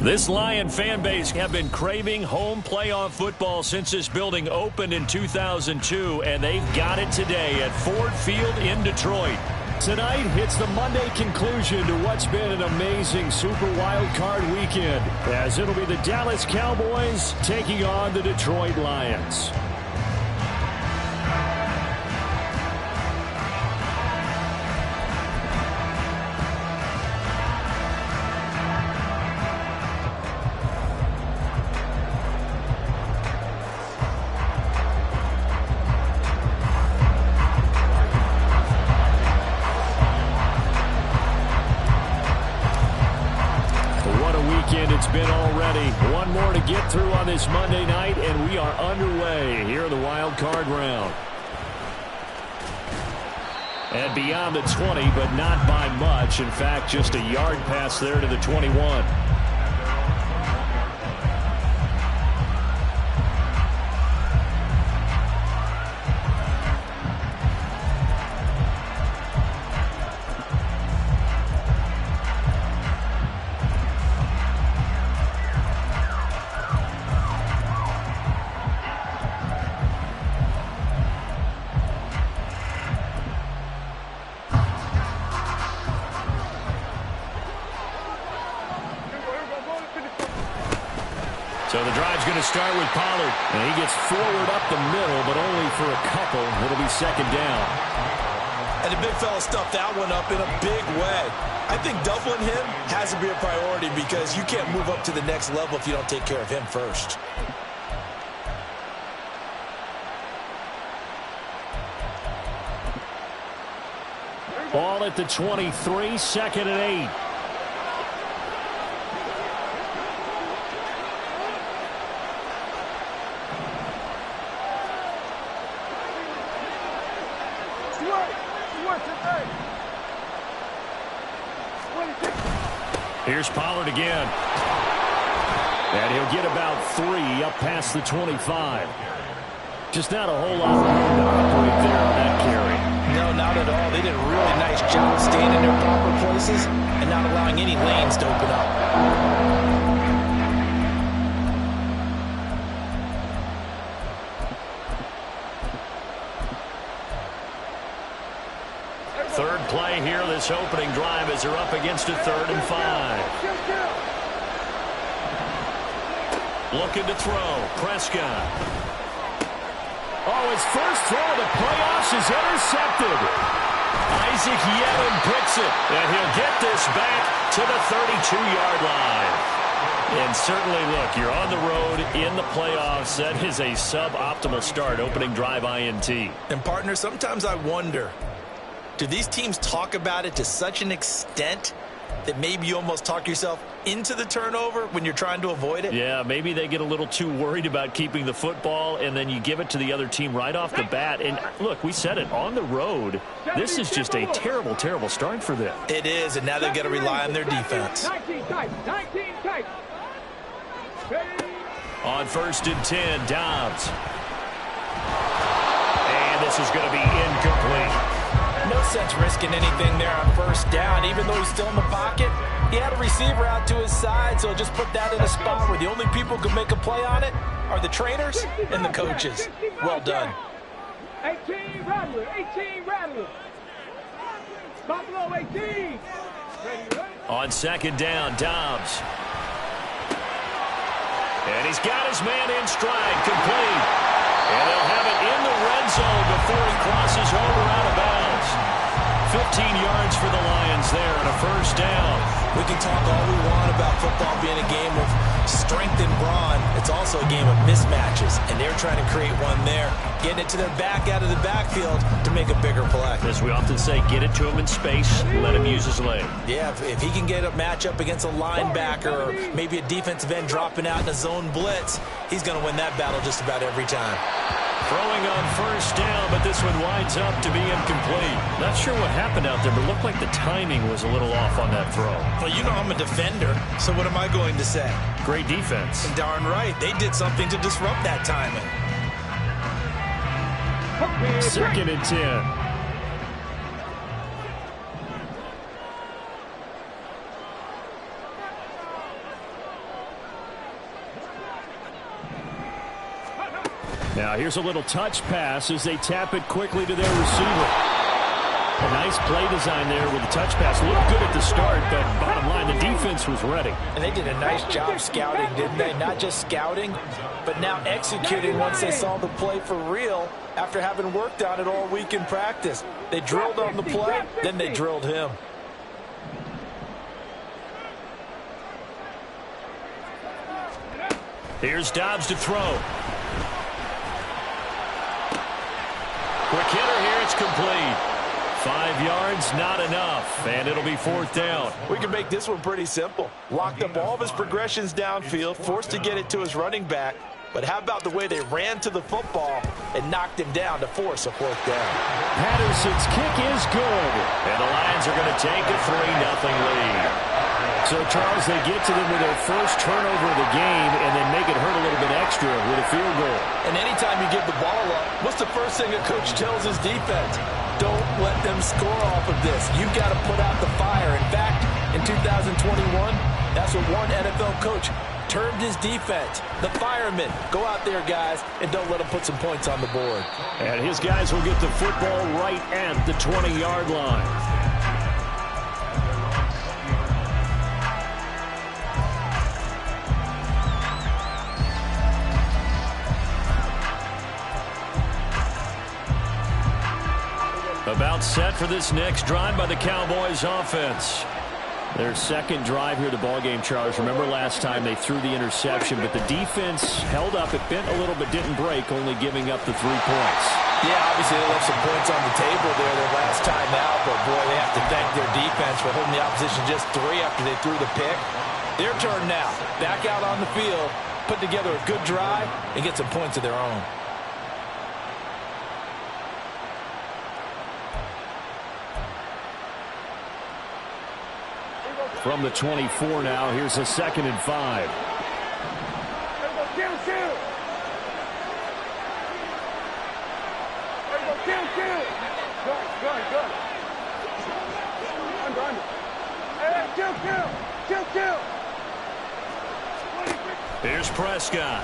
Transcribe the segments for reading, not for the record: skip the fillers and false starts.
This Lion fan base have been craving home playoff football since this building opened in 2002, and they've got it today at Ford Field in Detroit. Tonight hits the Monday conclusion to what's been an amazing Super Wild Card weekend, as it'll be the Dallas Cowboys taking on the Detroit Lions. It's been already. One more to get through on this Monday night, and we are underway here in the wild card round. And beyond the 20, but not by much. In fact, just a yard pass there to the 21. So the drive's going to start with Pollard. And he gets forward up the middle, but only for a couple. It'll be second down. And the big fella stuffed that one up in a big way. I think doubling him has to be a priority because you can't move up to the next level if you don't take care of him first. Ball at the 23, second and 8. Here's Pollard again. And he'll get about 3 up past the 25. Just not a whole lot of room to operate there on that carry. No, not at all. They did a really nice job staying in their proper places and not allowing any lanes to open up. Third play here, this opening drive, as they're up against a 3rd and 5. Looking to throw. Prescott. Oh, his first throw of the playoffs is intercepted. Isaac Yedlin picks it, and he'll get this back to the 32-yard line. And certainly, look, you're on the road in the playoffs. That is a suboptimal start, opening drive INT. And, partner, sometimes I wonder, do these teams talk about it to such an extent that maybe you almost talk yourself into the turnover when you're trying to avoid it? Yeah, maybe they get a little too worried about keeping the football, and then you give it to the other team right off the bat. And, look, we said it, on the road, this is just a terrible, terrible start for them. It is, and now they've got to rely on their defense. On 1st and 10, Dobbs. And this is going to be incomplete. No sense risking anything there on 1st down. Even though he's still in the pocket, he had a receiver out to his side, so just put that in a spot where the only people who can make a play on it are the trainers and the coaches. Well done. 18 Rattler, 18 Rattler. Buffalo 18. On 2nd down, Dobbs. And he's got his man in stride, complete. And they'll have it in the red zone before he crosses over out of bounds. 15 yards for the Lions there and a 1st down. We can talk all we want about football being a game of strength and brawn. It's also a game of mismatches, and they're trying to create one there. Getting it to their back out of the backfield to make a bigger play. As we often say, get it to him in space, let him use his leg. Yeah, if he can get a matchup against a linebacker or maybe a defensive end dropping out in a zone blitz, he's going to win that battle just about every time. Throwing on 1st down, but this one winds up to be incomplete. Not sure what happened out there, but it looked like the timing was a little off on that throw. Well, you know I'm a defender, so what am I going to say? Great defense. And darn right, they did something to disrupt that timing. 2nd and 10. Now here's a little touch pass as they tap it quickly to their receiver. A nice play design there with the touch pass. Looked good at the start, but bottom line, the defense was ready. And they did a nice job scouting, didn't they? Not just scouting, but now executing once they saw the play for real after having worked on it all week in practice. They drilled on the play, then they drilled him. Here's Dobbs to throw. Quick hitter here, it's complete. 5 yards, not enough, and it'll be 4th down. We can make this one pretty simple. Locked up all of his progressions downfield, forced to get it to his running back. But how about the way they ran to the football and knocked him down to force a 4th down? Patterson's kick is good, and the Lions are going to take a 3-0 lead. So, Charles, they get to them with their first turnover of the game and then make it hurt a little bit extra with a field goal. And anytime you give the ball up, what's the first thing a coach tells his defense? Don't let them score off of this. You've got to put out the fire. In fact, in 2021, that's what one NFL coach termed his defense. The firemen. Go out there, guys, and don't let them put some points on the board. And his guys will get the football right at the 20-yard line. About set for this next drive by the Cowboys offense. Their second drive here, the ballgame, Charles. Remember last time they threw the interception, but the defense held up. It bent a little but didn't break, only giving up the 3 points. Yeah, obviously they left some points on the table there their last time out, but boy, they have to thank their defense for holding the opposition just 3 after they threw the pick. Their turn now. Back out on the field, put together a good drive, and get some points of their own. From the 24 now, here's a 2nd and 5. Here's Prescott.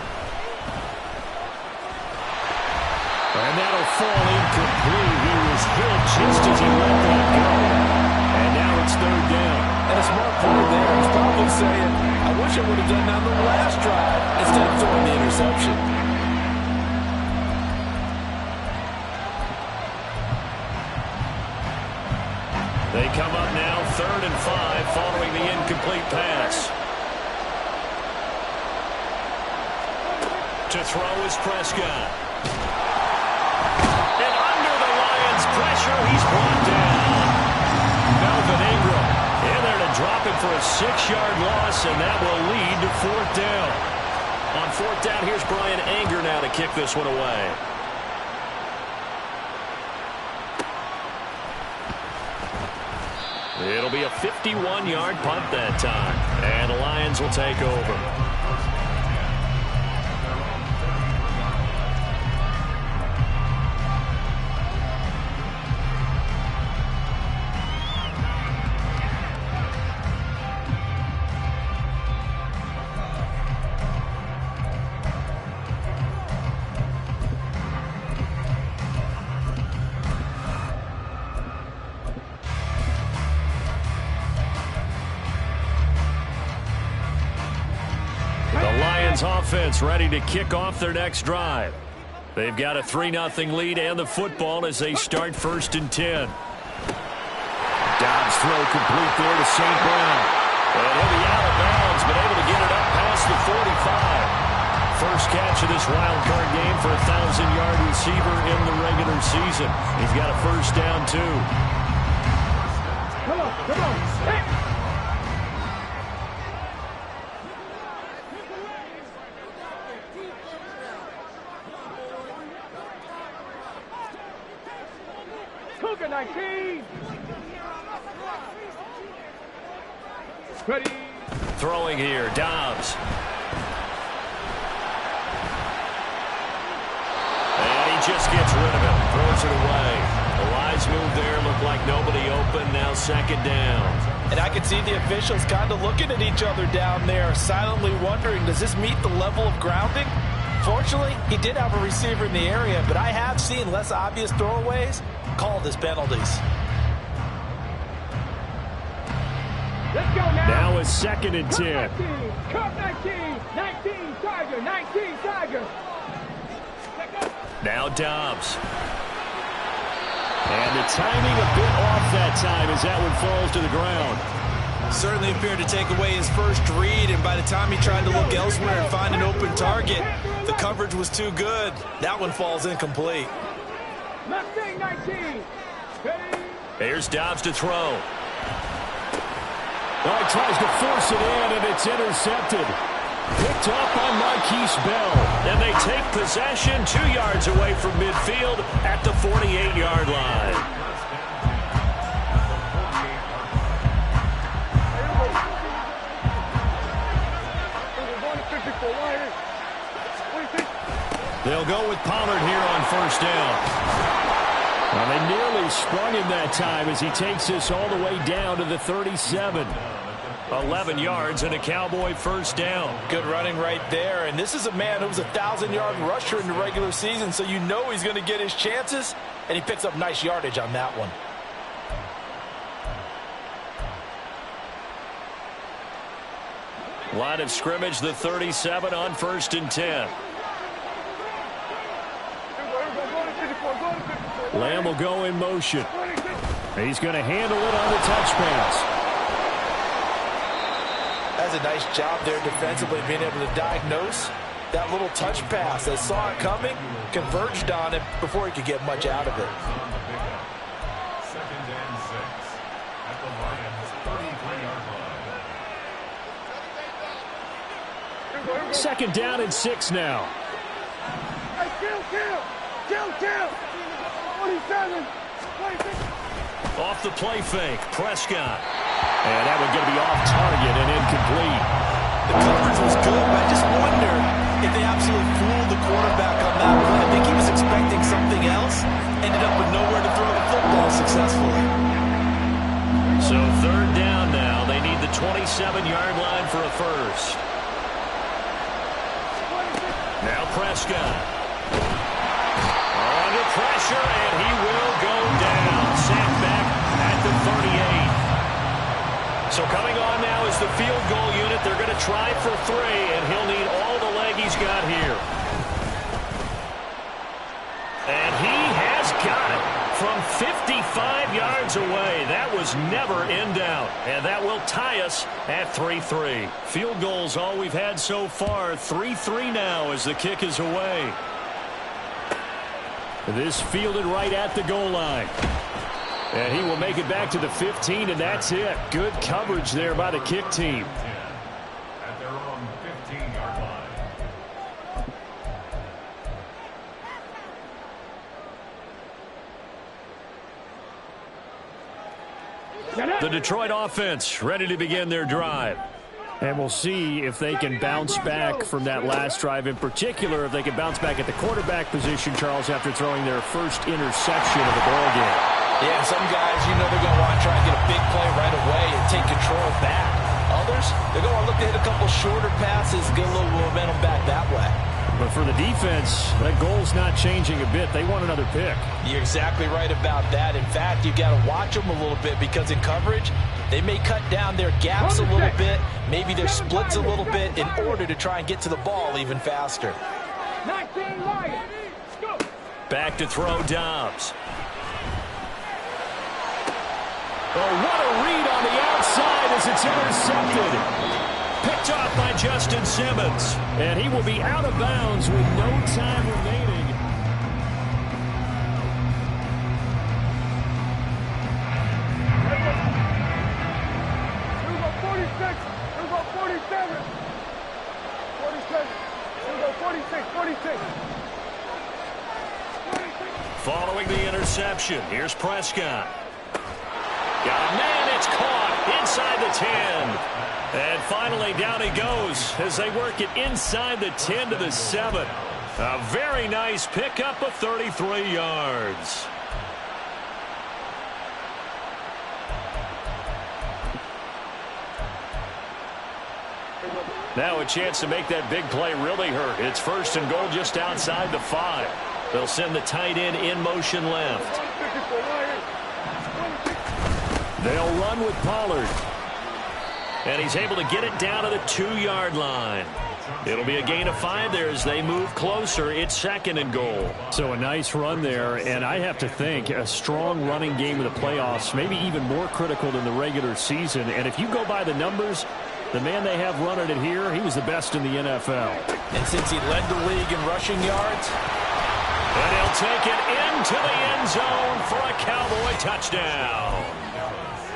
And that'll fall incomplete. He was hit just as he let that go. And now it's 3rd down. And a smart player there is probably saying, I wish I would have done that on the last drive instead of throwing the interception. They come up now 3rd and 5 following the incomplete pass. To throw is Prescott. And under the Lions' pressure, he's brought down. Melvin Ingram in there to drop it for a 6-yard loss, and that will lead to 4th down. On 4th down, here's Brian Anger now to kick this one away. It'll be a 51-yard punt that time, and the Lions will take over. Offense ready to kick off their next drive. They've got a 3-0 lead and the football as they start 1st and 10. Dobbs throw complete there to St. Brown. And he'll be out of bounds, but able to get it up past the 45. First catch of this wild card game for a 1,000-yard receiver in the regular season. He's got a 1st down, too. Come on, come on. Hey. Cougar 19. Ready. Throwing here, Dobbs. And he just gets rid of it, throws it away. The wise move there, looked like nobody open, now 2nd down. And I could see the officials kind of looking at each other down there, silently wondering, does this meet the level of grounding? Unfortunately, he did have a receiver in the area, but I have seen less obvious throwaways called as penalties. Let's go now. Now it's 2nd and 10. Cup 19. 19 Tiger. 19 Tiger. Now Dobbs. And the timing a bit off that time as that one falls to the ground. Certainly appeared to take away his first read, and by the time he tried to look elsewhere and find an open target, the coverage was too good. That one falls incomplete. Mustang 19. Here's Dobbs to throw. Oh, he tries to force it in, and it's intercepted. Picked up by Marquise Bell. And they take possession 2 yards away from midfield at the 48-yard line. They'll go with Pollard here on 1st down. Well, they nearly sprung him that time as he takes this all the way down to the 37. 11 yards and a Cowboy 1st down. Good running right there. And this is a man who was a 1,000-yard rusher in the regular season, so you know he's going to get his chances, and he picks up nice yardage on that one. Line of scrimmage, the 37 on 1st and 10. Lamb will go in motion. He's going to handle it on the touch pass. That's a nice job there defensively, being able to diagnose that little touch pass. They saw it coming, converged on it before he could get much out of it. 2nd and 6 at the Lions' 33-yard line. 2nd down and 6 now. Hey, kill. 27. 26. Off the play fake, Prescott. And that one going to be off target and incomplete. The coverage was good, but I just wonder if they absolutely fooled the quarterback on that play. I think he was expecting something else, ended up with nowhere to throw the football successfully. So 3rd down now. They need the 27-yard line for a first. Now Prescott. Under pressure, and he will go down. Sacked back at the 38. So coming on now is the field goal unit. They're going to try for 3, and he'll need all the leg he's got here. And he has got it from 55 yards away. That was never in doubt. And that will tie us at 3-3. Field goals all we've had so far. 3-3 now as the kick is away. This fielded right at the goal line. And he will make it back to the 15, and that's it. Good coverage there by the kick team. At their own 15-yard line. The Detroit offense ready to begin their drive. And we'll see if they can bounce back from that last drive. In particular, if they can bounce back at the quarterback position, Charles, after throwing their first interception of the ball game. Yeah, some guys, you know they're going to want to try and get a big play right away and take control back. Others, they're going to look to hit a couple shorter passes, get a little momentum back that way. But for the defense, that goal's not changing a bit. They want another pick. You're exactly right about that. In fact, you've got to watch them a little bit because in coverage, they may cut down their gaps a little bit, maybe their splits a little bit in order to try and get to the ball even faster. 19 Lions. Go. Back to throw Dobbs. Oh, what a read on the outside as it's intercepted. Picked off by Justin Simmons. And he will be out of bounds with no time remaining. Here we go 46. Here we go 47. 47. Here we go 46. 46. Following the interception, here's Prescott. Got a man, it's caught inside the 10. And finally down he goes as they work it inside the 10 to the 7. A very nice pickup of 33 yards. Now a chance to make that big play really hurt. It's 1st and goal just outside the 5. They'll send the tight end in motion left. They'll run with Pollard. And he's able to get it down to the 2-yard line. It'll be a gain of 5 there as they move closer. It's 2nd and goal. So a nice run there, and I have to think a strong running game in the playoffs, maybe even more critical than the regular season. And if you go by the numbers, the man they have running it here, he was the best in the NFL. And since he led the league in rushing yards, and he'll take it into the end zone for a Cowboy touchdown.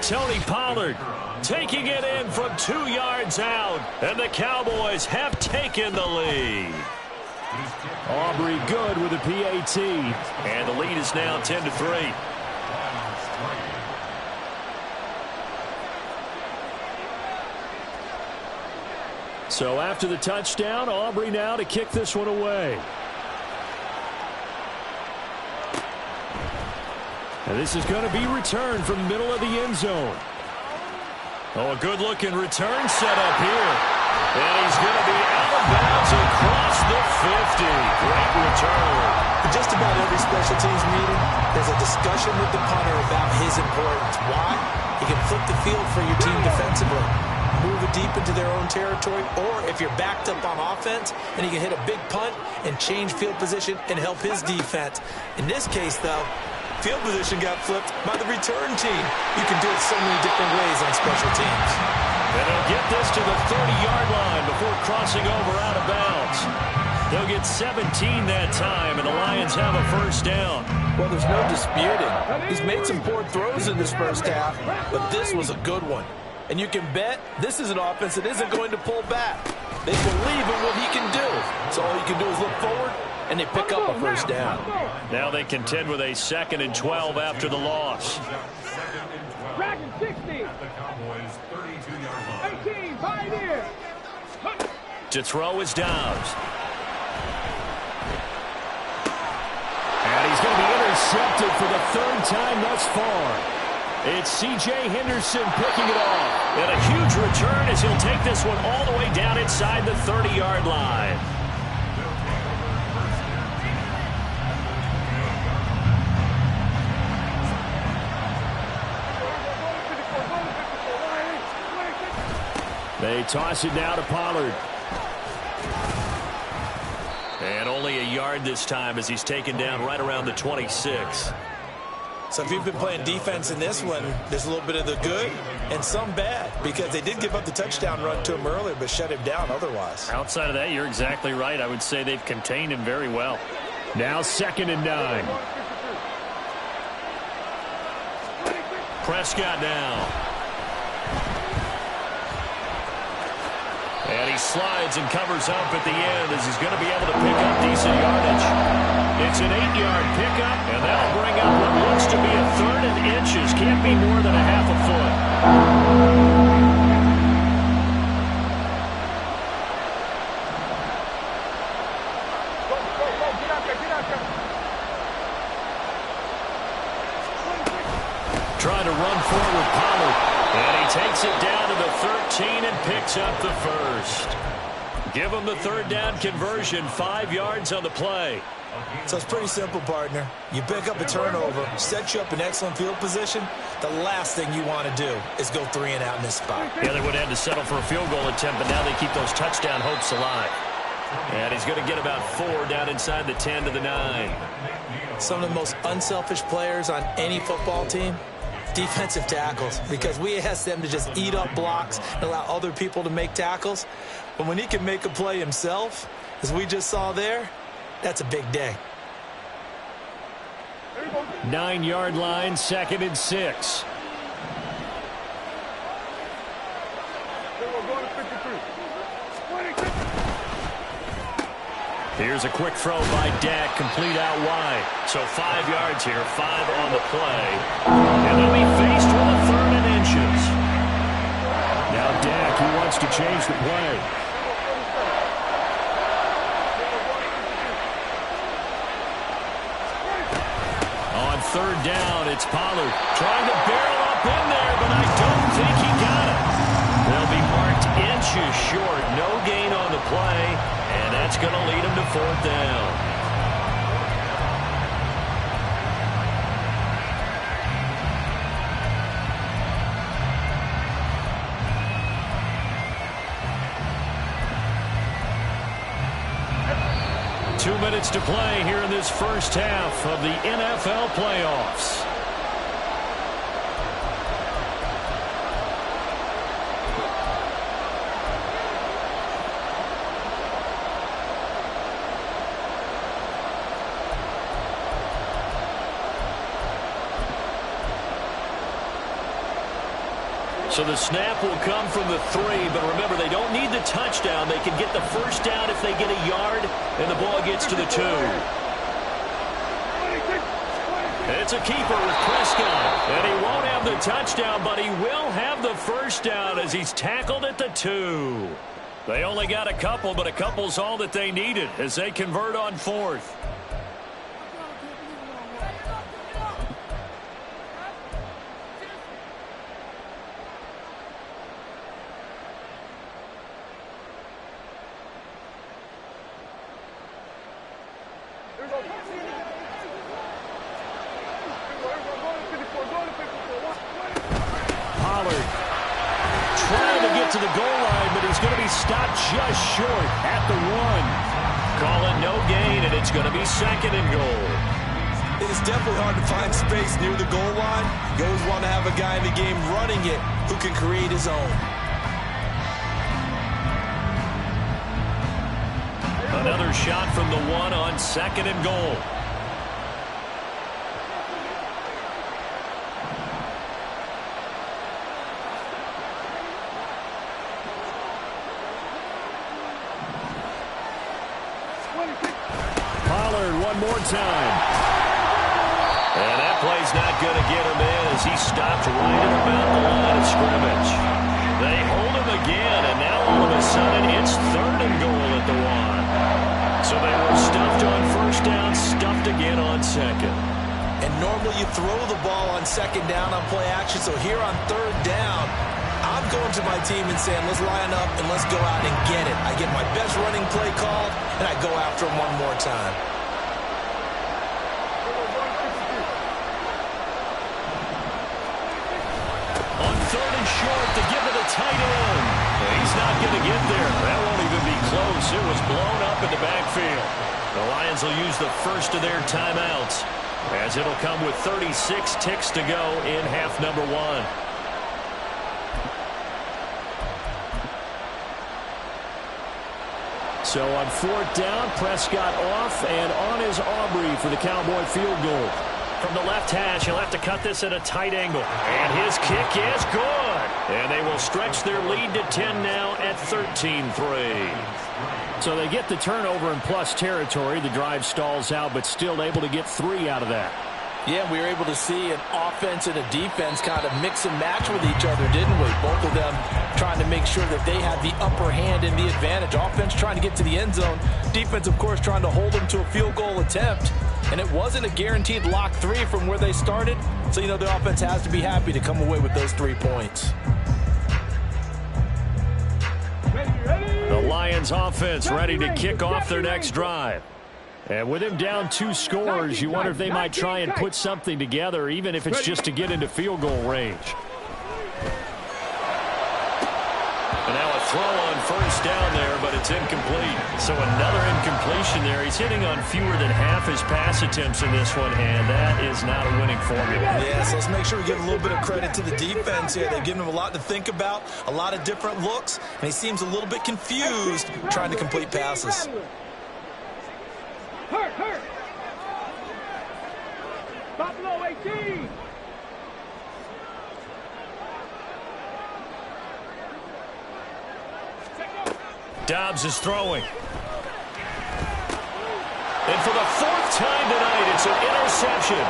Tony Pollard taking it in from 2 yards out, and the Cowboys have taken the lead. Aubrey good with a PAT. And the lead is now 10-3. So after the touchdown, Aubrey now to kick this one away. And this is going to be returned from the middle of the end zone. Oh, a good-looking return set up here. And he's going to be out of bounds across the 50. Great return. in just about every special teams meeting, there's a discussion with the punter about his importance. Why? He can flip the field for your team defensively, move it deep into their own territory, or if you're backed up on offense, then he can hit a big punt and change field position and help his defense. In this case, though, field position got flipped by the return team. You can do it so many different ways on special teams. And they'll get this to the 30-yard line before crossing over out of bounds. They'll get 17 that time, and the Lions have a first down. Well, there's no disputing. He's made some poor throws in this first half, but this was a good one. And you can bet this is an offense that isn't going to pull back. They believe in what he can do. So all you can do is look forward, and they pick up a first down. Now they contend with a 2nd and 12 after the loss. Dragon 60. The Cowboys 32-yard line. 18, Pioneer. To throw is Dobbs. And he's going to be intercepted for the 3rd time thus far. It's C.J. Henderson picking it off. And a huge return as he'll take this one all the way down inside the 30-yard line. They toss it now to Pollard. And only a yard this time as he's taken down right around the 26. So if you've been playing defense in this one, there's a little bit of the good and some bad, because they did give up the touchdown run to him earlier but shut him down otherwise. Outside of that, you're exactly right. I would say they've contained him very well. Now 2nd and 9. Prescott now. And he slides and covers up at the end as he's going to be able to pick up decent yardage. It's an 8-yard pickup, and that'll bring up what looks to be a 3rd and inches. Can't be more than a half a foot. Trying to run forward, Pollard. And he takes it down to the 13 and picks up the first. Give him the 3rd down conversion, 5 yards on the play. So it's pretty simple, partner. You pick up a turnover, set you up in excellent field position. The last thing you want to do is go 3 and out in this spot. Yeah, they would have had to settle for a field goal attempt, but now they keep those touchdown hopes alive. And he's going to get about 4 down inside the 10 to the 9. Some of the most unselfish players on any football team, defensive tackles, because we ask them to just eat up blocks and allow other people to make tackles. But when he can make a play himself, as we just saw there, that's a big day. 9-yard line, 2nd and 6. Here's a quick throw by Dak, complete out wide. So 5 yards here, 5 on the play. And they'll be faced with a 3rd and inches. Now Dak, he wants to change the play. On 3rd down, it's Pollard trying to barrel up in there, but I don't think he got it. They'll be marked inches short. No gain 4th down. Two minutes to play here in this first half of the NFL playoffs. So the snap will come from the 3, but remember, they don't need the touchdown. They can get the first down if they get a yard, and the ball gets to the 2. It's a keeper with Prescott, and he won't have the touchdown, but he will have the first down as he's tackled at the 2. They only got a couple, but a couple's all that they needed as they convert on 4th. Trying to get to the goal line, but he's going to be stopped just short at the 1. Call it no gain, and it's going to be 2nd and goal. It is definitely hard to find space near the goal line. You always want to have a guy in the game running it who can create his own. Another shot from the 1 on 2nd and goal. One more time. And that play's not going to get him in as he stopped right at about the line of scrimmage. They hold him again, and now all of a sudden it's 3rd and goal at the 1. So they were stuffed on 1st down, stuffed again on 2nd. And normally you throw the ball on 2nd down on play action, so here on 3rd down, I'm going to my team and saying, let's line up and let's go out and get it. I get my best running play called, and I go after him one more time. On 3rd and short to give it a tight end. He's not going to get there. That won't even be close. It was blown up in the backfield. The Lions will use the first of their timeouts as it'll come with 36 ticks to go in half number 1. So on 4th down, Prescott off, and on is Aubrey for the Cowboy field goal. From the left hash, he'll have to cut this at a tight angle. And his kick is good. And they will stretch their lead to 10 now at 13-3. So they get the turnover in plus territory. The drive stalls out, but still able to get 3 out of that. Yeah, we were able to see an offense and a defense kind of mix and match with each other, didn't we? Both of them trying to make sure that they had the upper hand and the advantage. Offense trying to get to the end zone. Defense, of course, trying to hold them to a field goal attempt. And it wasn't a guaranteed lock 3 from where they started. So, you know, the offense has to be happy to come away with those 3 points. The Lions offense ready to kick off their next drive. And with him down 2 scores, you wonder if they might try and put something together, even if it's just to get into field goal range. And now a throw on 1st down there, but it's incomplete. So another incompletion there. He's hitting on fewer than half his pass attempts in this one, and that is not a winning formula. Yeah, so let's make sure we give a little bit of credit to the defense here. They've given him a lot to think about, a lot of different looks, and he seems a little bit confused trying to complete passes. Hurt. Buffalo 18. Dobbs is throwing. And for the 4th time tonight, it's an interception.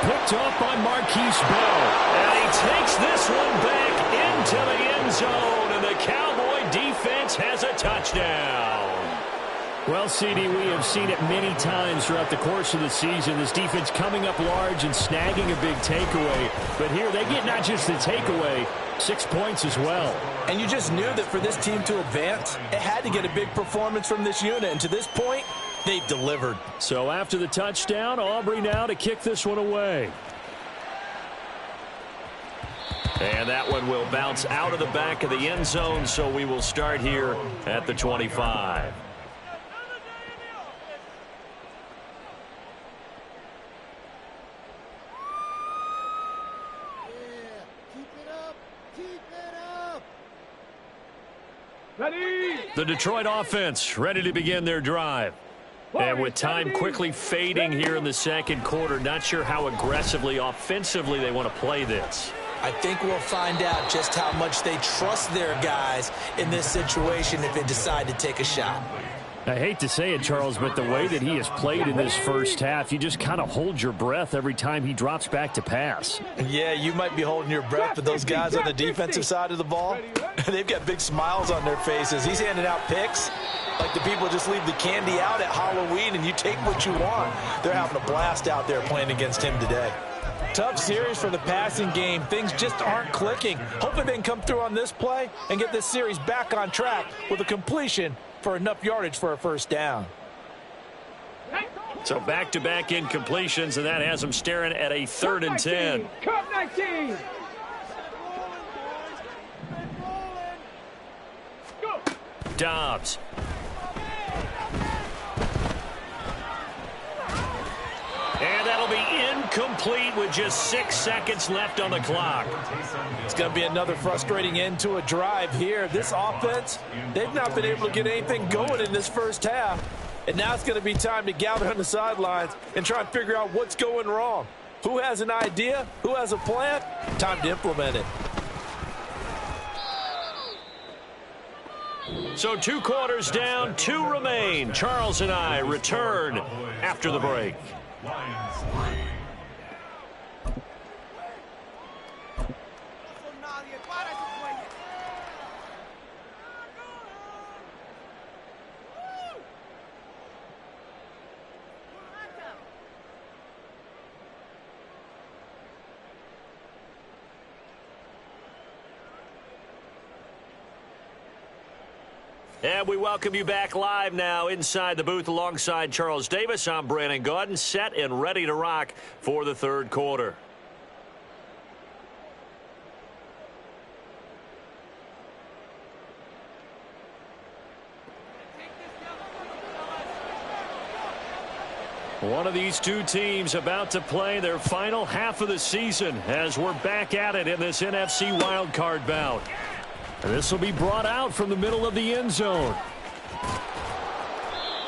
Picked off by Marquise Bell. And he takes this one back into the end zone. And the Cowboy defense has a touchdown. Well, CD, we have seen it many times throughout the course of the season. This defense coming up large and snagging a big takeaway. But here they get not just the takeaway, 6 points as well. And you just knew that for this team to advance, it had to get a big performance from this unit. And to this point, They've delivered. So after the touchdown, Aubrey now to kick this one away. And that one will bounce out of the back of the end zone, so we will start here at the 25. Ready? The Detroit offense ready to begin their drive. And with time quickly fading here in the second quarter, not sure how aggressively, offensively they want to play this. I think we'll find out just how much they trust their guys in this situation if they decide to take a shot. I hate to say it, Charles, but the way that he has played in this first half, you just kind of hold your breath every time he drops back to pass. Yeah, you might be holding your breath, but those guys on the defensive side of the ball, they've got big smiles on their faces. He's handing out picks like the people just leave the candy out at Halloween and you take what you want. They're having a blast out there playing against him today. Tough series for the passing game. Things just aren't clicking. Hopefully they can come through on this play and get this series back on track with a completion for enough yardage for a first down. So back-to-back incompletions, and that has them staring at a 3rd and 10. Cut 19. Go. Dobbs. And that'll be incomplete with just 6 seconds left on the clock. It's going to be another frustrating end to a drive here. This offense, they've not been able to get anything going in this first half. And now it's going to be time to gather on the sidelines and try and figure out what's going wrong. Who has an idea? Who has a plan? Time to implement it. So 2 quarters down, 2 remain. Charles and I return after the break. Lions 3. And we welcome you back live now inside the booth alongside Charles Davis. I'm Brandon Gaudin, set and ready to rock for the 3rd quarter. One of these two teams about to play their final half of the season as we're back at it in this NFC wildcard bout. And this will be brought out from the middle of the end zone.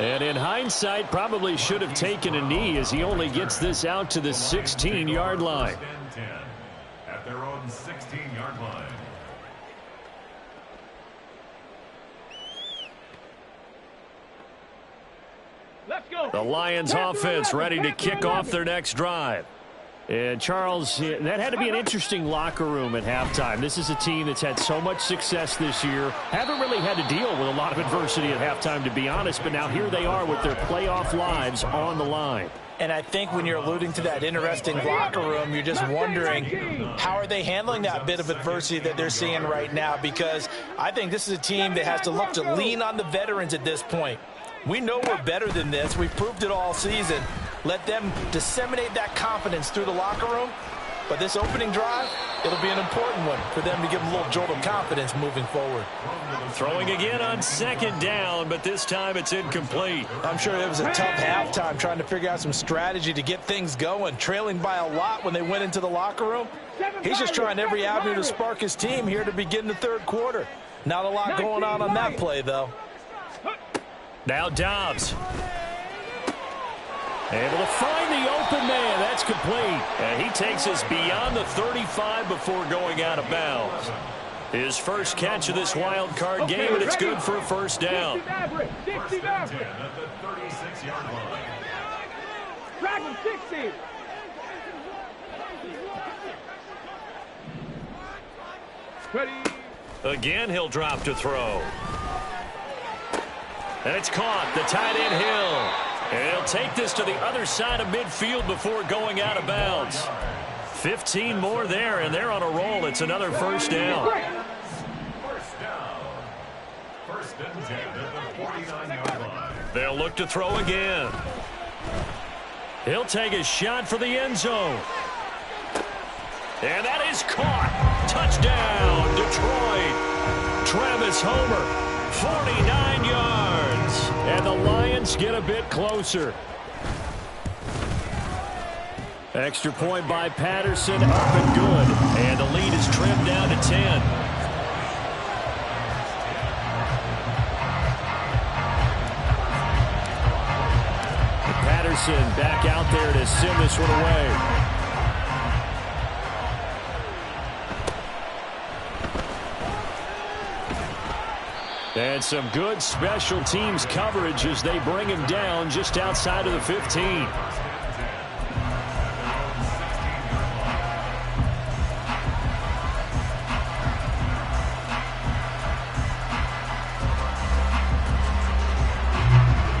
And in hindsight, probably should have taken a knee as he only gets this out to the 16-yard line. At their own 16-yard line. Let's go. The Lions offense ready to kick off their next drive. And Charles, that had to be an interesting locker room at halftime. This is a team that's had so much success this year. Haven't really had to deal with a lot of adversity at halftime, to be honest. But now here they are with their playoff lives on the line. And I think when you're alluding to that interesting locker room, you're just wondering how are they handling that bit of adversity that they're seeing right now? Because I think this is a team that has to look to lean on the veterans at this point. We know we're better than this. We've proved it all season. Let them disseminate that confidence through the locker room. But this opening drive, it'll be an important one for them to give them a little jolt of confidence moving forward. Throwing again on 2nd down, but this time it's incomplete. I'm sure it was a tough halftime trying to figure out some strategy to get things going, trailing by a lot when they went into the locker room. He's just trying every avenue to spark his team here to begin the 3rd quarter. Not a lot going on that play, though. Now Dobbs. Able to find the open man. That's complete. And he takes us beyond the 35 before going out of bounds. His first catch of this wild card game, and it's good for a first down. 60 average. 60 average. At the 36-yard line. Drag him 60. Ready. Again, he'll drop to throw. And it's caught. The tight end Hill. And he'll take this to the other side of midfield before going out of bounds. 15 more there, and they're on a roll. It's another first down. First down. 1st and 10 at the 49-yard line. They'll look to throw again. He'll take a shot for the end zone. And that is caught. Touchdown, Detroit. Travis Homer, 49 yards. And the Lions get a bit closer. Extra point by Patterson, up and good. And the lead is trimmed down to 10. Patterson back out there to send this one away. And some good special teams coverage as they bring him down just outside of the 15.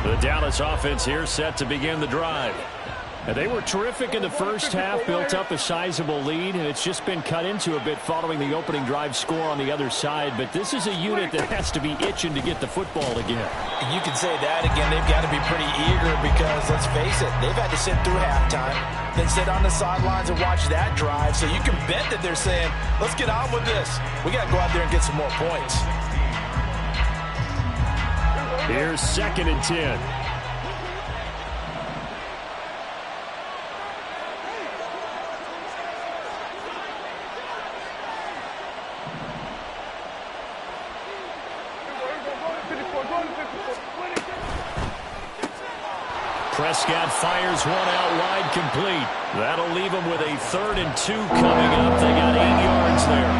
The Dallas offense here set to begin the drive. And they were terrific in the first half, built up a sizable lead, and it's just been cut into a bit following the opening drive score on the other side. But this is a unit that has to be itching to get the football again. And you can say that again. They've got to be pretty eager because, let's face it, they've had to sit through halftime, then sit on the sidelines and watch that drive. So you can bet that they're saying, let's get on with this. We got to go out there and get some more points. Here's 2nd and 10. Prescott fires one out wide, complete. That'll leave them with a 3rd and 2 coming up. They got 8 yards there.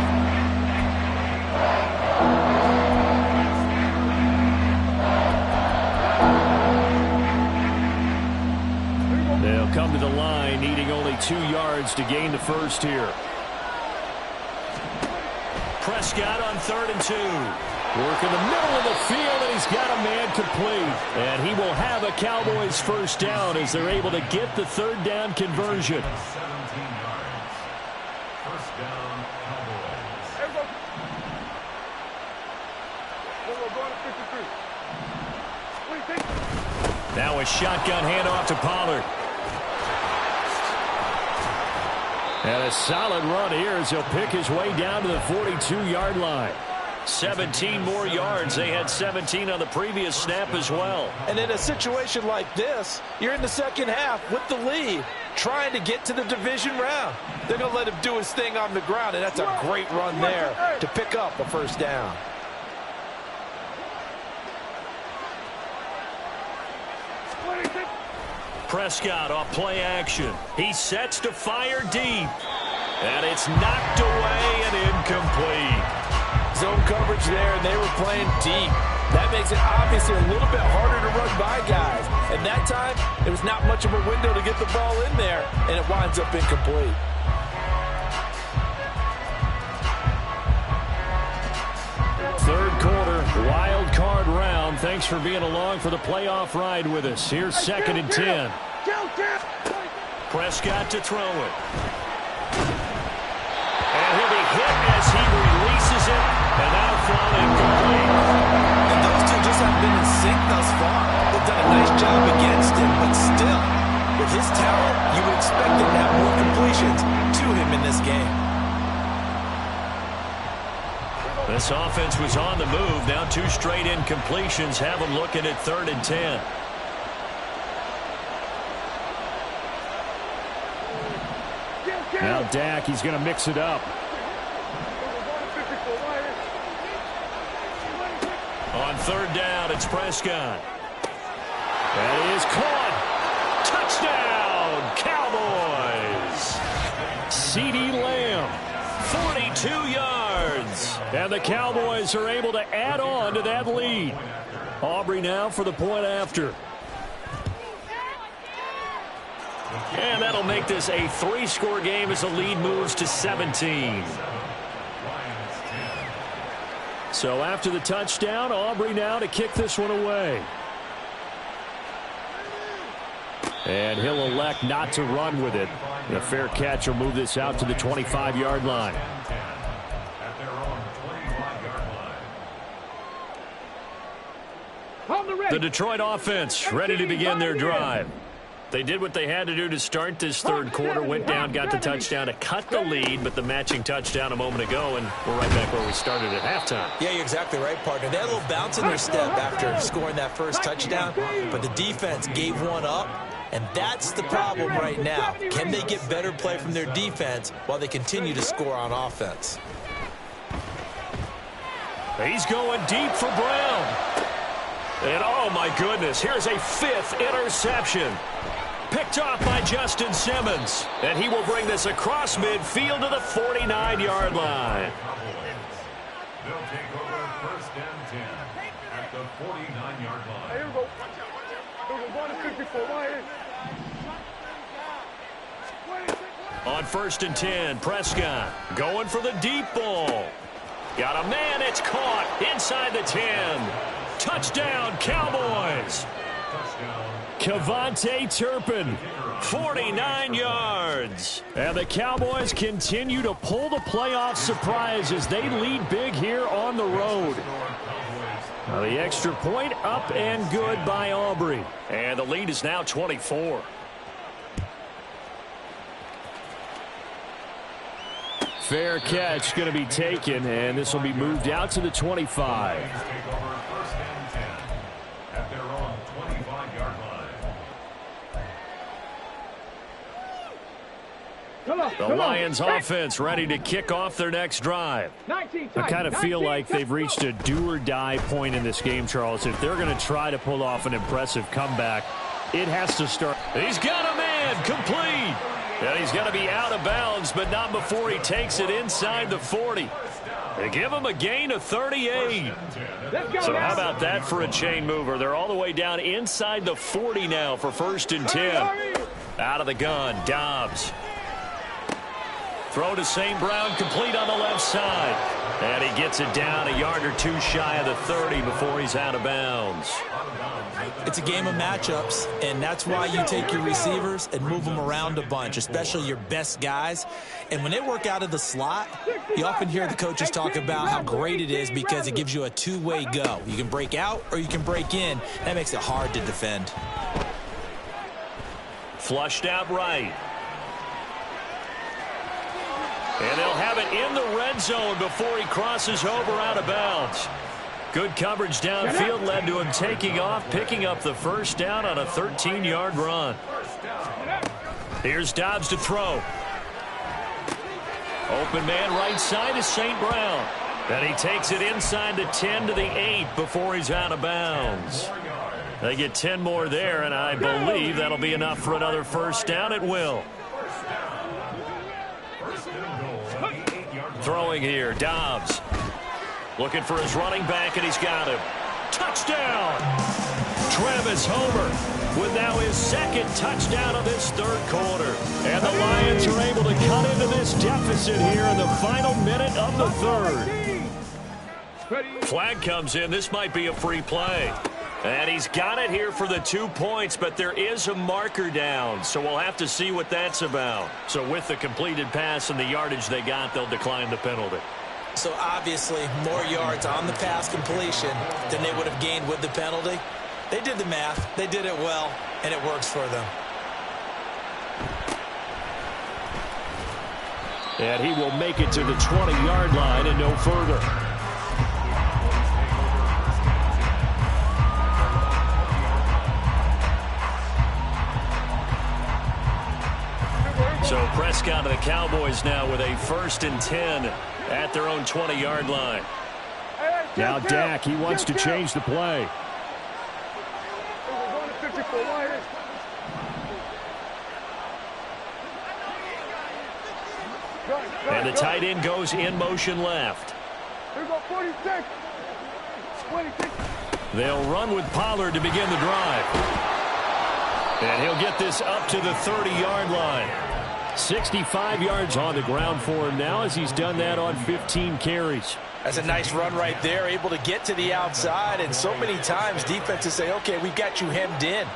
They'll come to the line, needing only 2 yards to gain the first here. Prescott on 3rd and 2. Work in the middle of the field, and he's got a man complete. And he will have a Cowboys first down as they're able to get the 3rd down conversion. 17 yards. First down, Cowboys. Now a shotgun handoff to Pollard. And a solid run here as he'll pick his way down to the 42-yard line. 17 more yards. They had 17 on the previous snap as well. And in a situation like this, you're in the second half with the lead, trying to get to the division round. They're going to let him do his thing on the ground, and that's a great run there to pick up a first down. Prescott off play action. He sets to fire deep. And it's knocked away and incomplete. Zone coverage there, and they were playing deep. That makes it obviously a little bit harder to run by guys. And that time, there was not much of a window to get the ball in there, and it winds up incomplete. Third quarter, wild card round. Thanks for being along for the playoff ride with us. Here's 2nd and 10. Prescott to throw it. And he'll be hit as he releases it. And that'll fall incomplete. And those two just haven't been in sync thus far. They've done a nice job against him, but still, with his talent, you would expect him to have more completions to him in this game. This offense was on the move. Now 2 straight incompletions have them looking at 3rd and 10. Now Dak, he's going to mix it up. On 3rd down, it's Prescott. That is caught. Touchdown, Cowboys. CeeDee Lamb, 42 yards. And the Cowboys are able to add on to that lead. Aubrey now for the point after. And that'll make this a 3-score game as the lead moves to 17. So after the touchdown, Aubrey now to kick this one away. And he'll elect not to run with it. And a fair catch will move this out to the 25-yard line. The Detroit offense ready to begin their drive. They did what they had to do to start this third quarter, went down, got the touchdown to cut the lead, but the matching touchdown a moment ago, and we're right back where we started at halftime. Yeah, you're exactly right, partner. They had a little bounce in their step after scoring that first touchdown, but the defense gave one up, and that's the problem right now. Can they get better play from their defense while they continue to score on offense? He's going deep for Brown. And, oh, my goodness, here's a 5th interception. Picked off by Justin Simmons. And he will bring this across midfield to the 49-yard line. They'll take over 1st and 10 at the 49-yard line. Here we go. Here we go. Going to 54. Right here. On 1st and 10, Prescott going for the deep ball. Got a man, it's caught inside the 10. Touchdown, Cowboys. Kevontae Turpin, 49 yards. And the Cowboys continue to pull the playoff surprise as they lead big here on the road. Now the extra point up and good by Aubrey. And the lead is now 24. Fair catch going to be taken, and this will be moved out to the 25. The Lions offense ready to kick off their next drive. I kind of feel like they've reached a do-or-die point in this game, Charles. If they're going to try to pull off an impressive comeback, it has to start. He's got a man, complete. And he's going to be out of bounds, but not before he takes it inside the 40. They give him a gain of 38. So how about that for a chain mover? They're all the way down inside the 40 now for 1st and 10. Out of the gun, Dobbs. Throw to St. Brown, complete on the left side. And he gets it down a yard or two shy of the 30 before he's out of bounds. It's a game of matchups, and that's why you take your receivers and move them around a bunch, especially your best guys. And when they work out of the slot, you often hear the coaches talk about how great it is because it gives you a two-way go. You can break out or you can break in. That makes it hard to defend. Flushed out right. And they'll have it in the red zone before he crosses over out of bounds. Good coverage downfield led to him taking off, picking up the first down on a 13-yard run. Here's Dobbs to throw. Open man right side is St. Brown. And he takes it inside the 10 to the 8 before he's out of bounds. They get 10 more there, and I believe that'll be enough for another first down. It will. Throwing here, Dobbs. Looking for his running back, and he's got him. Touchdown! Travis Homer with now his 2nd touchdown of this 3rd quarter. And the Lions are able to cut into this deficit here in the final minute of the 3rd. Flag comes in. This might be a free play. And he's got it here for the 2 points, but there is a marker down, so we'll have to see what that's about. So with the completed pass and the yardage they got, they'll decline the penalty. So obviously more yards on the pass completion than they would have gained with the penalty. They did the math, they did it well, and it works for them. And he will make it to the 20-yard line and no further. So Prescott of the Cowboys now with a 1st and 10 at their own 20-yard line. Now Dak, he wants to change the play. And the tight end goes in motion left. They'll run with Pollard to begin the drive. And he'll get this up to the 30-yard line. 65 yards on the ground for him now as he's done that on 15 carries. That's a nice run right there, able to get to the outside, and so many times defenses say, okay, we've got you hemmed in.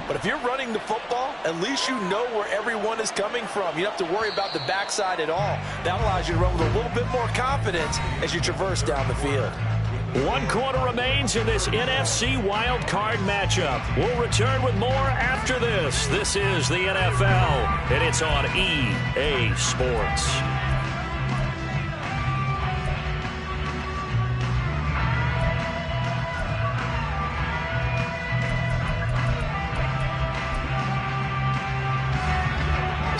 But if you're running the football, at least you know where everyone is coming from. You don't have to worry about the backside at all. That allows you to run with a little bit more confidence as you traverse down the field. 1 quarter remains in this NFC Wild Card matchup. We'll return with more after this. This is the NFL, and it's on EA Sports.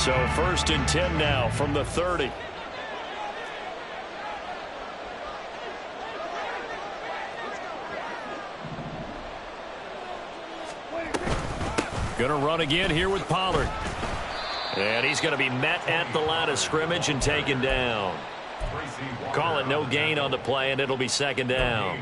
So 1st and 10 now from the 30. Going to run again here with Pollard. And he's going to be met at the line of scrimmage and taken down. Call it no gain on the play, and it'll be 2nd down.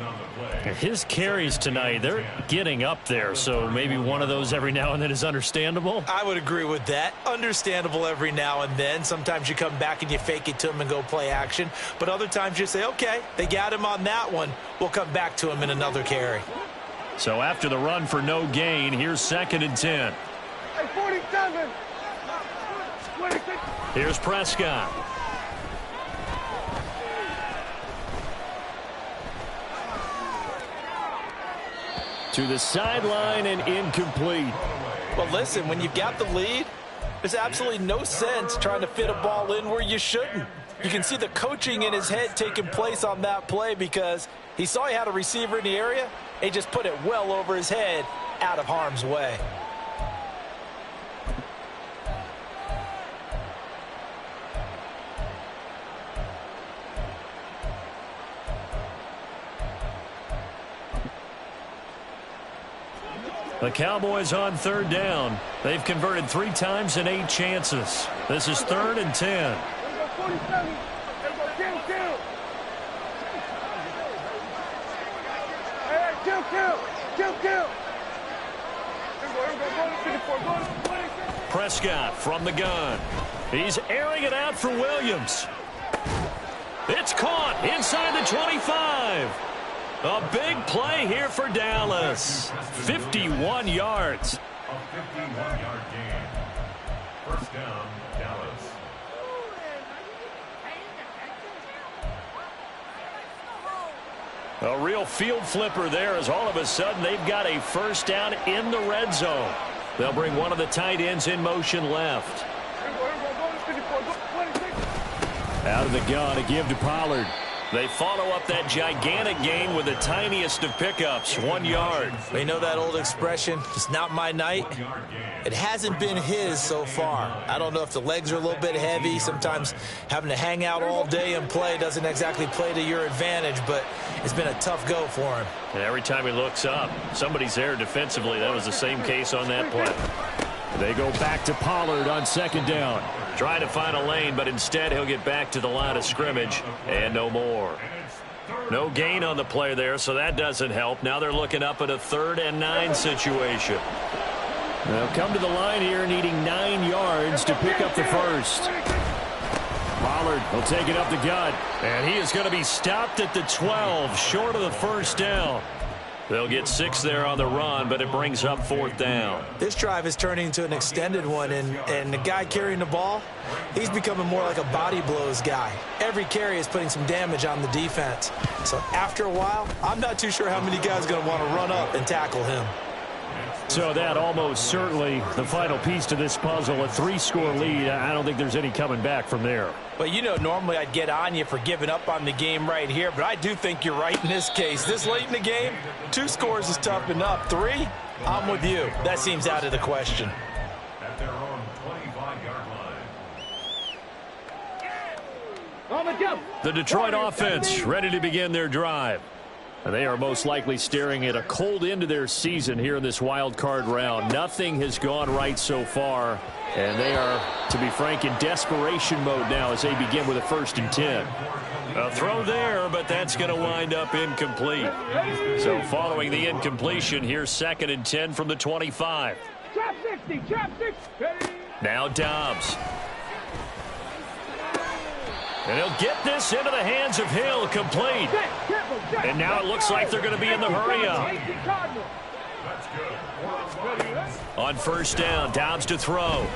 His carries tonight, they're getting up there, so maybe one of those every now and then is understandable. I would agree with that. Understandable every now and then. Sometimes you come back and you fake it to him and go play action. But other times you say, okay, they got him on that one. We'll come back to him in another carry. So after the run for no gain, here's 2nd and 10. Hey, 47. 26. Here's Prescott. To the sideline and incomplete. Well, listen, when you've got the lead, there's absolutely no sense trying to fit a ball in where you shouldn't. You can see the coaching in his head taking place on that play because he saw he had a receiver in the area. He just put it well over his head, out of harm's way. The Cowboys on 3rd down. They've converted 3 times in 8 chances. This is 3rd and 10. There go 47. There go kill. Hey, kill. There go 54. Go to 26. Prescott from the gun. He's airing it out for Williams. It's caught inside the 25. A big play here for Dallas. 51 yards. A 51-yard gain. 1st down, Dallas. A real field flipper there as all of a sudden they've got a 1st down in the red zone. They'll bring one of the tight ends in motion left. Out of the gun, a give to Pollard. They follow up that gigantic gain with the tiniest of pickups, 1 yard. You know that old expression, it's not my night? It hasn't been his so far. I don't know if the legs are a little bit heavy. Sometimes having to hang out all day and play doesn't exactly play to your advantage, but it's been a tough go for him. And every time he looks up, somebody's there defensively. That was the same case on that play. They go back to Pollard on 2nd down. Trying to find a lane, but instead he'll get back to the line of scrimmage and no more. No gain on the play there, so that doesn't help. Now they're looking up at a 3rd and 9 situation. They'll come to the line here needing 9 yards to pick up the 1st. Pollard will take it up the gut, and he is going to be stopped at the 12, short of the 1st down. They'll get 6 there on the run, but it brings up 4th down. This drive is turning into an extended one, and the guy carrying the ball, he's becoming more like a body blows guy. Every carry is putting some damage on the defense. So after a while, I'm not too sure how many guys are going to want to run up and tackle him. So that almost certainly the final piece to this puzzle, a 3-score lead. I don't think there's any coming back from there. But, you know, normally I'd get on you for giving up on the game right here, but I do think you're right in this case. This late in the game, 2 scores is tough enough. 3, I'm with you. That seems out of the question. At their own 25-yard line. The Detroit offense ready to begin their drive. And they are most likely staring at a cold end to their season here in this wild card round. Nothing has gone right so far. And they are, to be frank, in desperation mode now as they begin with a 1st and 10. A throw there, but that's going to wind up incomplete. So following the incompletion, here's 2nd and 10 from the 25. Trap 60. Now Dobbs. And he'll get this into the hands of Hill, complete. And now it looks like they're going to be in the hurry-up. On 1st down, Dobbs to throw.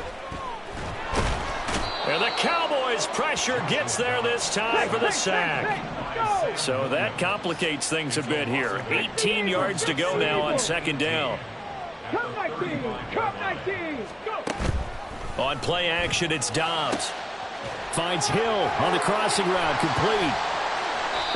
And the Cowboys' pressure gets there this time for the sack. So that complicates things a bit here. 18 yards to go now on second down. Come, my team! Come, my team! Go! On play action, it's Dobbs. Finds Hill on the crossing route, complete.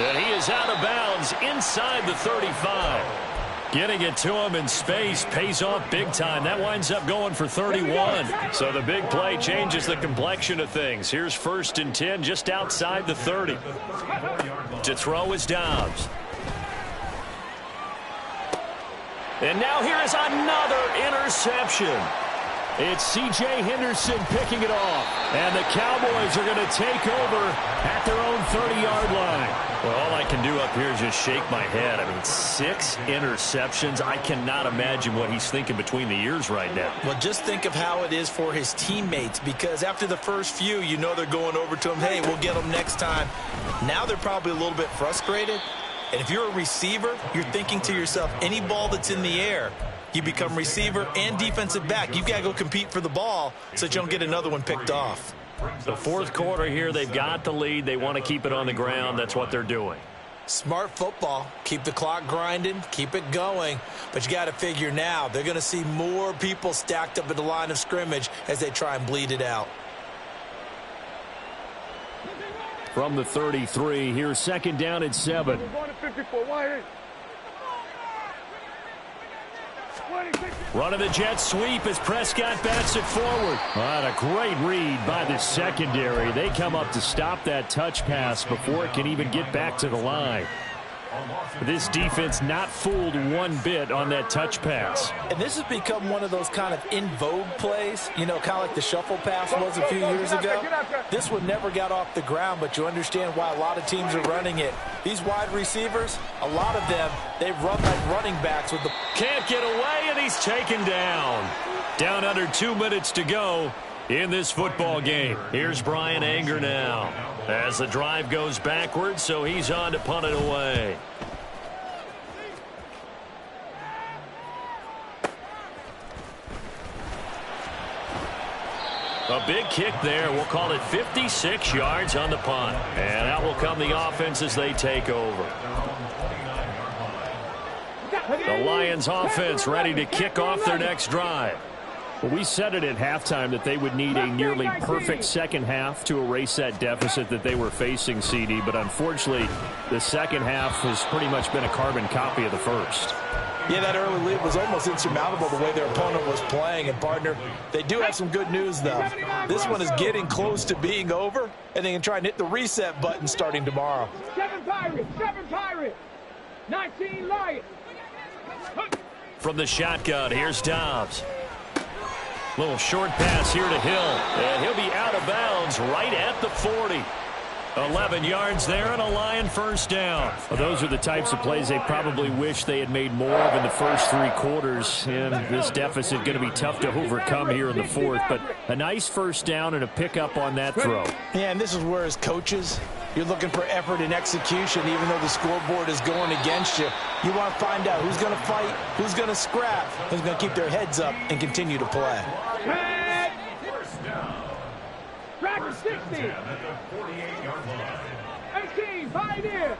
And he is out of bounds inside the 35. Getting it to him in space pays off big time. That winds up going for 31. So the big play changes the complexion of things. Here's 1st and 10 just outside the 30. To throw is Dobbs. And now here is another interception. It's C.J. Henderson picking it off. And the Cowboys are going to take over at their own 30-yard line. Well, all I can do up here is just shake my head. I mean, 6 interceptions. I cannot imagine what he's thinking between the ears right now. Well, just think of how it is for his teammates, because after the first few, you know they're going over to him, hey, we'll get them next time. Now they're probably a little bit frustrated. And if you're a receiver, you're thinking to yourself, any ball that's in the air, you become receiver and defensive back. You've got to go compete for the ball so that you don't get another one picked off. The 4th quarter here, they've got the lead. They want to keep it on the ground. That's what they're doing. Smart football. Keep the clock grinding. Keep it going. But you got to figure now they're going to see more people stacked up at the line of scrimmage as they try and bleed it out. From the 33, here's 2nd down and 7. We're going to 54. Why? Running the jet sweep as Prescott bats it forward. What a great read by the secondary. They come up to stop that touch pass before it can even get back to the line. This defense not fooled one bit on that touch pass. And this has become one of those kind of in vogue plays, you know, kind of like the shuffle pass was a few years ago. This one never got off the ground, but you understand why a lot of teams are running it. These wide receivers, a lot of them, they run like running backs with the... Can't get away, and he's taken down. Down under 2 minutes to go in this football game. Here's Brian Anger now as the drive goes backwards, so he's on to punt it away. A big kick there. We'll call it 56 yards on the punt. And out will come the offense as they take over. The Lions offense ready to kick off their next drive. Well, we said it at halftime that they would need a nearly perfect second half to erase that deficit that they were facing, CD. But unfortunately, the second half has pretty much been a carbon copy of the first. Yeah, that early lead was almost insurmountable the way their opponent was playing. And, partner, they do have some good news, though. This one is getting close to being over, and they can try and hit the reset button starting tomorrow. 7 Pirates, 19 Lions. From the shotgun, here's Dobbs. Little short pass here to Hill, and he'll be out of bounds right at the 40. 11 yards there and a Lion first down. Well, those are the types of plays they probably wish they had made more of in the first 3 quarters. And this deficit going to be tough to overcome here in the 4th. But a nice first down and a pickup on that throw. Yeah, and this is where as coaches, you're looking for effort and execution. Even though the scoreboard is going against you, you want to find out who's going to fight, who's going to scrap, who's going to keep their heads up and continue to play. Track 60. 18, Pioneer.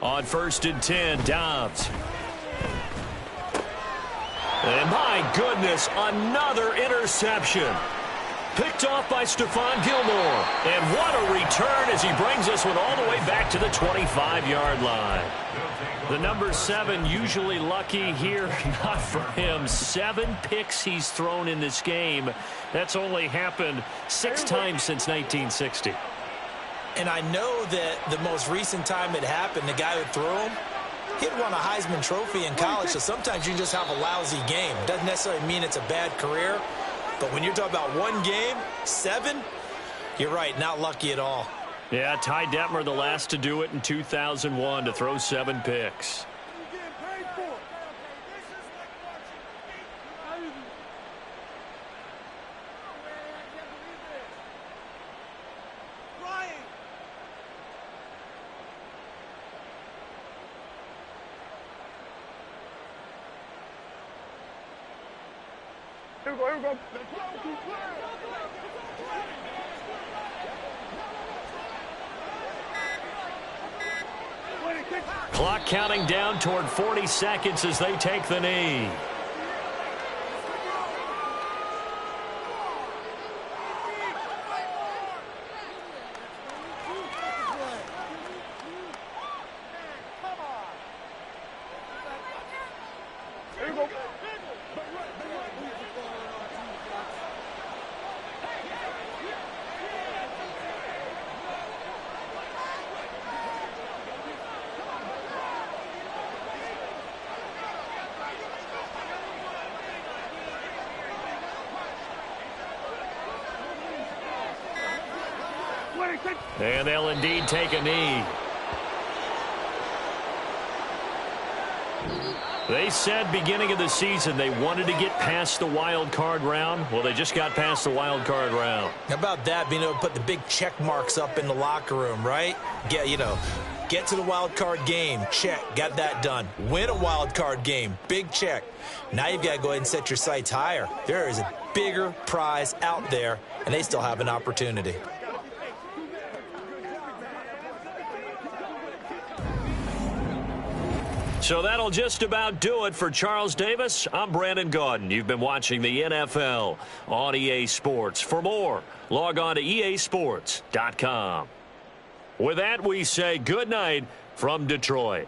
On 1st and 10, Dobbs. And my goodness, another interception. Picked off by Stephon Gilmore. And what a return as he brings this one all the way back to the 25-yard line. The number 7 usually lucky here, not for him. 7 picks he's thrown in this game. That's only happened 6 times since 1960. And I know that the most recent time it happened, the guy who threw him, he'd won a Heisman Trophy in college, so sometimes you just have a lousy game. Doesn't necessarily mean it's a bad career, but when you're talking about 1 game, 7, you're right, not lucky at all. Yeah, Ty Detmer, the last to do it in 2001, to throw 7 picks. Here we go. Clock counting down toward 40 seconds as they take the knee. And they'll indeed take a knee. They said beginning of the season they wanted to get past the wild card round. Well, they just got past the wild card round. How about that, being able to put the big check marks up in the locker room, right? Get to the wild card game. Check. Got that done. Win a wild card game. Big check. Now you've got to go ahead and set your sights higher. There is a bigger prize out there, and they still have an opportunity. So that'll just about do it for Charles Davis. I'm Brandon Gaudin. You've been watching the NFL on EA Sports. For more, log on to easports.com. With that, we say good night from Detroit.